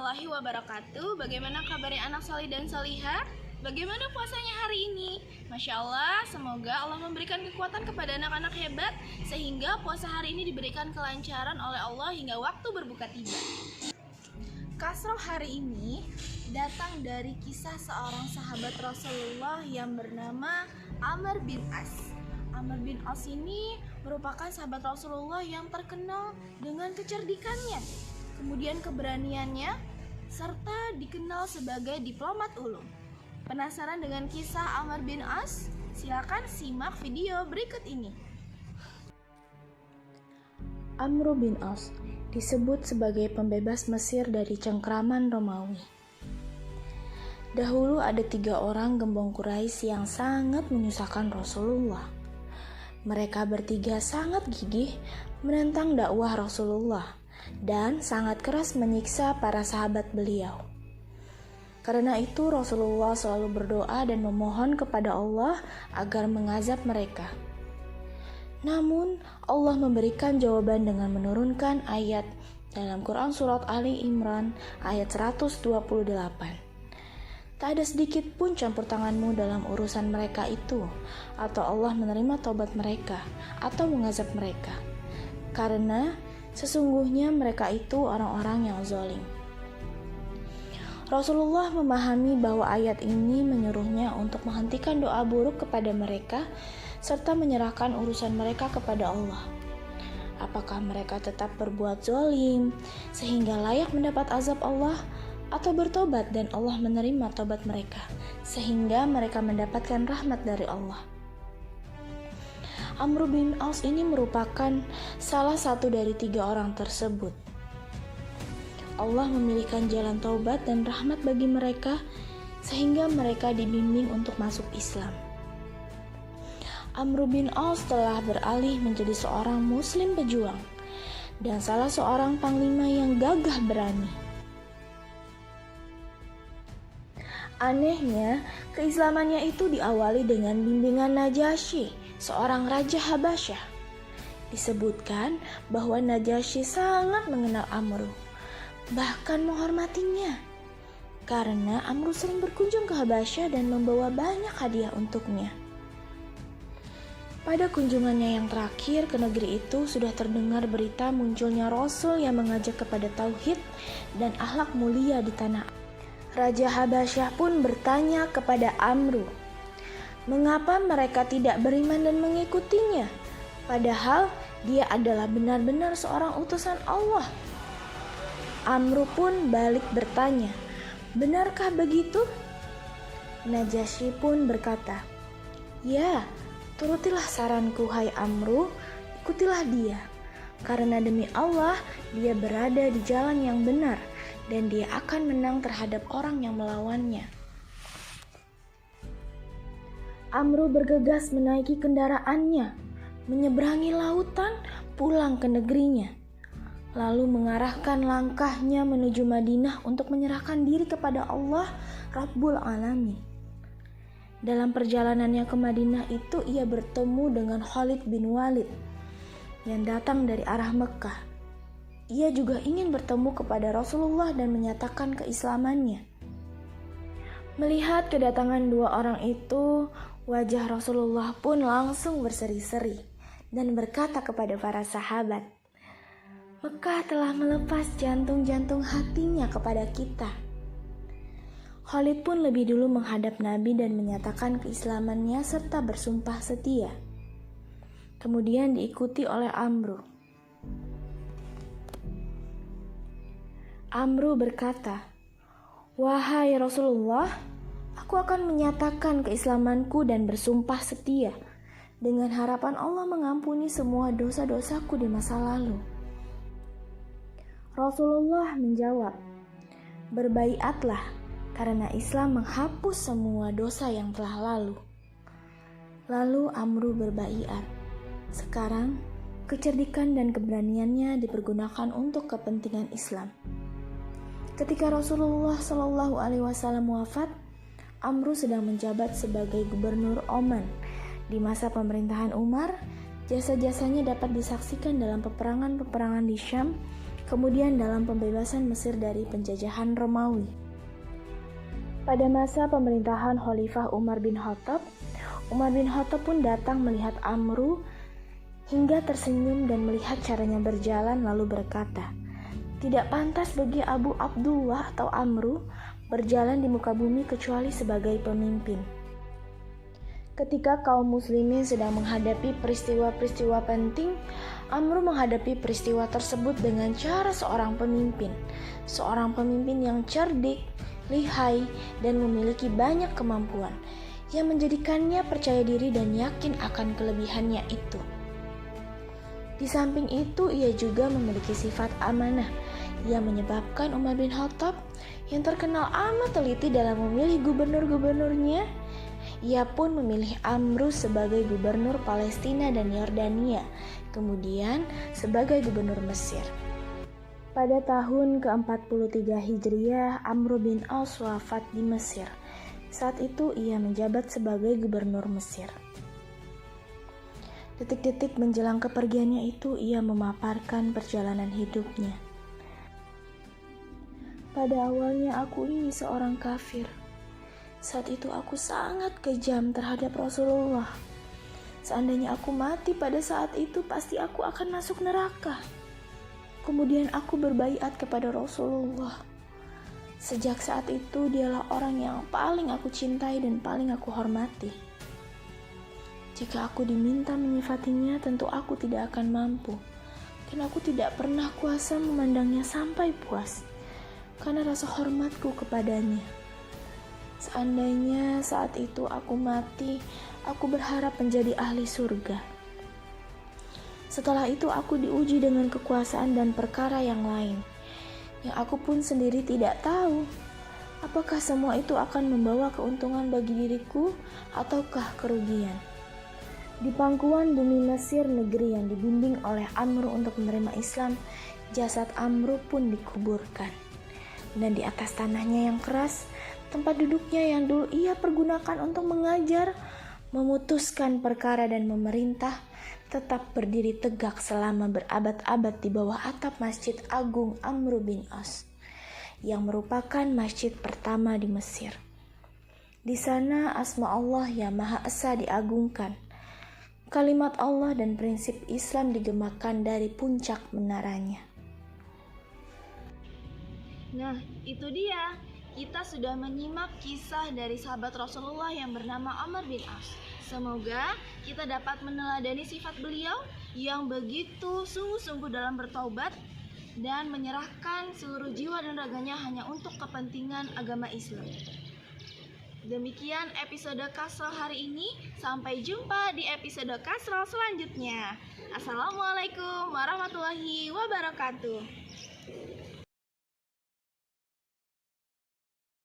warahmatullahi wabarakatuh. Bagaimana kabarnya anak solih dan solihah? Bagaimana puasanya hari ini? Masya Allah, semoga Allah memberikan kekuatan kepada anak-anak hebat sehingga puasa hari ini diberikan kelancaran oleh Allah hingga waktu berbuka tiba. Kasroh hari ini datang dari kisah seorang sahabat Rasulullah yang bernama Amr bin As. Amr bin As ini merupakan sahabat Rasulullah yang terkenal dengan kecerdikannya, kemudian keberaniannya, serta dikenal sebagai diplomat ulung. Penasaran dengan kisah Amr bin As? Silakan simak video berikut ini. Amr bin As disebut sebagai pembebas Mesir dari cengkraman Romawi. Dahulu ada 3 orang gembong Quraisy yang sangat menyusahkan Rasulullah. Mereka bertiga sangat gigih menentang dakwah Rasulullah dan sangat keras menyiksa para sahabat beliau. Karena itu Rasulullah selalu berdoa dan memohon kepada Allah agar mengazab mereka. Namun Allah memberikan jawaban dengan menurunkan ayat dalam Quran Surat Ali Imran ayat 128. Tak ada sedikit pun campur tanganmu dalam urusan mereka itu, atau Allah menerima taubat mereka atau mengazab mereka. Karena sesungguhnya mereka itu orang-orang yang zalim. Rasulullah memahami bahwa ayat ini menyuruhnya untuk menghentikan doa buruk kepada mereka serta menyerahkan urusan mereka kepada Allah. Apakah mereka tetap berbuat zalim sehingga layak mendapat azab Allah, atau bertobat dan Allah menerima tobat mereka sehingga mereka mendapatkan rahmat dari Allah? Amr bin As ini merupakan salah satu dari 3 orang tersebut. Allah memilihkan jalan taubat dan rahmat bagi mereka sehingga mereka dibimbing untuk masuk Islam. Amr bin As telah beralih menjadi seorang muslim pejuang dan salah seorang panglima yang gagah berani. Anehnya, keislamannya itu diawali dengan bimbingan Najasyi, seorang raja Habasyah. Disebutkan bahwa Najasyi sangat mengenal Amr, bahkan menghormatinya, karena Amr sering berkunjung ke Habasyah dan membawa banyak hadiah untuknya. Pada kunjungannya yang terakhir ke negeri itu sudah terdengar berita munculnya Rasul yang mengajak kepada tauhid dan akhlak mulia di tanah. Raja Habasyah pun bertanya kepada Amr, mengapa mereka tidak beriman dan mengikutinya, padahal dia adalah benar-benar seorang utusan Allah. Amr pun balik bertanya, benarkah begitu? Najasyi pun berkata, ya, turutilah saranku hai Amr, ikutilah dia, karena demi Allah dia berada di jalan yang benar dan dia akan menang terhadap orang yang melawannya. Amr bergegas menaiki kendaraannya, menyeberangi lautan, pulang ke negerinya, lalu mengarahkan langkahnya menuju Madinah untuk menyerahkan diri kepada Allah Rabbul Alamin. Dalam perjalanannya ke Madinah itu ia bertemu dengan Khalid bin Walid yang datang dari arah Mekah. Ia juga ingin bertemu kepada Rasulullah dan menyatakan keislamannya. Melihat kedatangan 2 orang itu, wajah Rasulullah pun langsung berseri-seri dan berkata kepada para sahabat, Mekah telah melepas jantung-jantung hatinya kepada kita. Khalid pun lebih dulu menghadap Nabi dan menyatakan keislamannya serta bersumpah setia. Kemudian diikuti oleh Amr. Amr berkata, wahai Rasulullah, aku akan menyatakan keislamanku dan bersumpah setia dengan harapan Allah mengampuni semua dosa-dosaku di masa lalu. Rasulullah menjawab, berbaiatlah, karena Islam menghapus semua dosa yang telah lalu. Lalu Amr berbaiat. Sekarang, kecerdikan dan keberaniannya dipergunakan untuk kepentingan Islam. Ketika Rasulullah SAW wafat, Amr sedang menjabat sebagai gubernur Oman. Di masa pemerintahan Umar, jasa-jasanya dapat disaksikan dalam peperangan-peperangan di Syam, kemudian dalam pembebasan Mesir dari penjajahan Romawi. Pada masa pemerintahan Khalifah Umar bin Khattab pun datang melihat Amru hingga tersenyum dan melihat caranya berjalan lalu berkata, "Tidak pantas bagi Abu Abdullah atau Amru berjalan di muka bumi kecuali sebagai pemimpin." Ketika kaum muslimin sedang menghadapi peristiwa-peristiwa penting, Amru menghadapi peristiwa tersebut dengan cara seorang pemimpin yang cerdik, lihai, dan memiliki banyak kemampuan yang menjadikannya percaya diri dan yakin akan kelebihannya itu. Di samping itu, ia juga memiliki sifat amanah yang menyebabkan Umar bin Khattab yang terkenal amat teliti dalam memilih gubernur-gubernurnya, ia pun memilih Amru sebagai gubernur Palestina dan Yordania, kemudian sebagai gubernur Mesir. Pada tahun ke-43 Hijriah, Amru bin As wafat di Mesir. Saat itu ia menjabat sebagai gubernur Mesir. Detik-detik menjelang kepergiannya itu, ia memaparkan perjalanan hidupnya. "Pada awalnya aku ini seorang kafir. Saat itu aku sangat kejam terhadap Rasulullah. Seandainya aku mati pada saat itu, pasti aku akan masuk neraka. Kemudian aku berbaiat kepada Rasulullah. Sejak saat itu, dialah orang yang paling aku cintai dan paling aku hormati. Jika aku diminta menyifatinya, tentu aku tidak akan mampu, dan aku tidak pernah kuasa memandangnya sampai puas, karena rasa hormatku kepadanya. Seandainya saat itu aku mati, aku berharap menjadi ahli surga. Setelah itu aku diuji dengan kekuasaan dan perkara yang lain, yang aku pun sendiri tidak tahu. Apakah semua itu akan membawa keuntungan bagi diriku ataukah kerugian? Di pangkuan bumi Mesir, negeri yang dibimbing oleh Amru untuk menerima Islam, jasad Amru pun dikuburkan. Dan di atas tanahnya yang keras, tempat duduknya yang dulu ia pergunakan untuk mengajar, memutuskan perkara dan memerintah, tetap berdiri tegak selama berabad-abad di bawah atap Masjid Agung Amru bin As, yang merupakan masjid pertama di Mesir. Di sana asma Allah yang Maha Esa diagungkan. Kalimat Allah dan prinsip Islam digemakan dari puncak menaranya. Nah, itu dia. Kita sudah menyimak kisah dari sahabat Rasulullah yang bernama Amr bin As. Semoga kita dapat meneladani sifat beliau yang begitu sungguh-sungguh dalam bertaubat dan menyerahkan seluruh jiwa dan raganya hanya untuk kepentingan agama Islam. Demikian episode Kasral hari ini. Sampai jumpa di episode Kasral selanjutnya. Assalamualaikum warahmatullahi wabarakatuh.